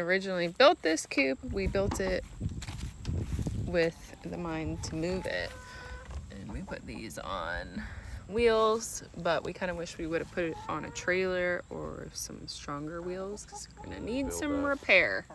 originally built this coop, we built it with the mind to move it. And we put these on wheels, but we kind of wish we would have put it on a trailer or some stronger wheels because we're gonna need some repair.